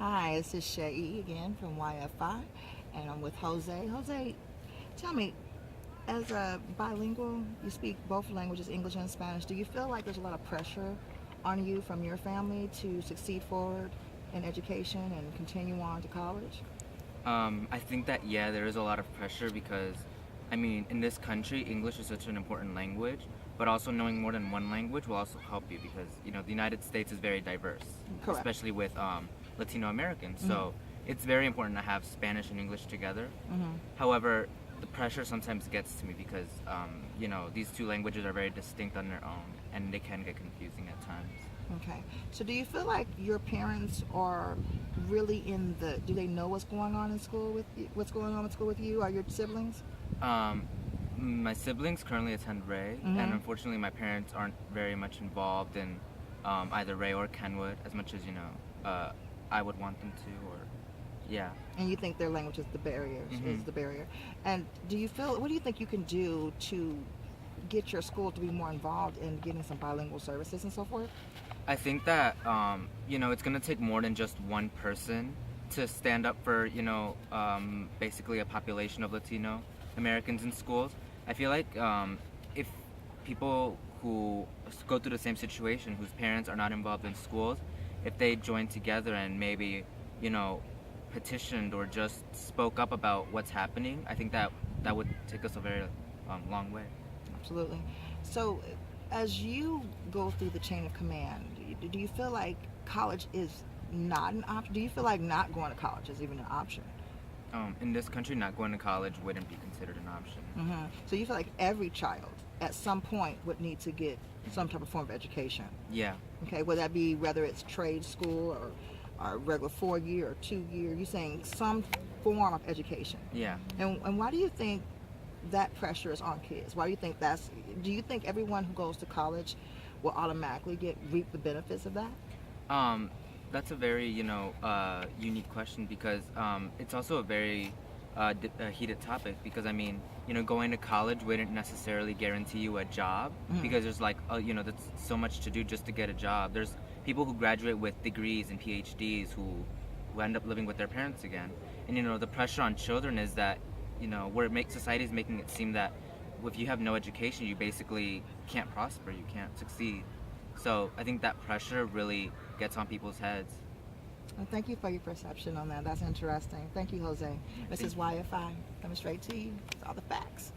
Hi, this is Shay again from YFI, and I'm with Jose. Jose, tell me, as a bilingual, you speak both languages, English and Spanish. Do you feel like there's a lot of pressure on you from your family to succeed forward in education and continue on to college? I think that yeah, there is a lot of pressure because, I mean, in this country, English is such an important language, but also knowing more than one language will also help you because the United States is very diverse, Correct. especially with Latino Americans. Mm-hmm. So it's very important to have Spanish and English together. Mm-hmm. However, the pressure sometimes gets to me because these two languages are very distinct on their own, and they can get confusing at times. Okay. So do you feel like your parents are really do they know what's going on in school with you, what's going on in school with you or your siblings? Um, my siblings currently attend Ray, Mm-hmm. and unfortunately, my parents aren't very much involved in either Ray or Kenwood as much as I would want them to. Or yeah. And you think their language is the barrier, Hmm. is the barrier. And what do you think you can do to get your school to be more involved in getting some bilingual services and so forth? I think that it's gonna take more than just one person to stand up for basically a population of Latino Americans in schools. I feel like if people who go through the same situation, whose parents are not involved in schools, if they joined together and maybe you know petitioned or just spoke up about what's happening, I think that would take us a very long way. Absolutely. So, as you go through the chain of command, do you feel like college is not an option? Do you feel like not going to college is even an option? In this country, not going to college wouldn't be considered an option. Hmm. So you feel like every child at some point would need to get some type of form of education. Yeah. Okay, would that be whether it's trade school or regular 4 year or 2 year? You're saying some form of education. Yeah. And why do you think that pressure is on kids? Why do you think do you think everyone who goes to college will automatically reap the benefits of that? Um, that's a very unique question because it's also a very heated topic because I mean going to college wouldn't necessarily guarantee you a job Hmm. because there's like there's so much to do just to get a job. There's people who graduate with degrees and PhDs who end up living with their parents again, and the pressure on children is that where society is making it seem that if you have no education you basically can't prosper, you can't succeed. So I think that pressure really gets on people's heads. And thank you for your perception on that. That's interesting. Thank you, Jose. This is Thank YFI coming straight to you. It's all the facts.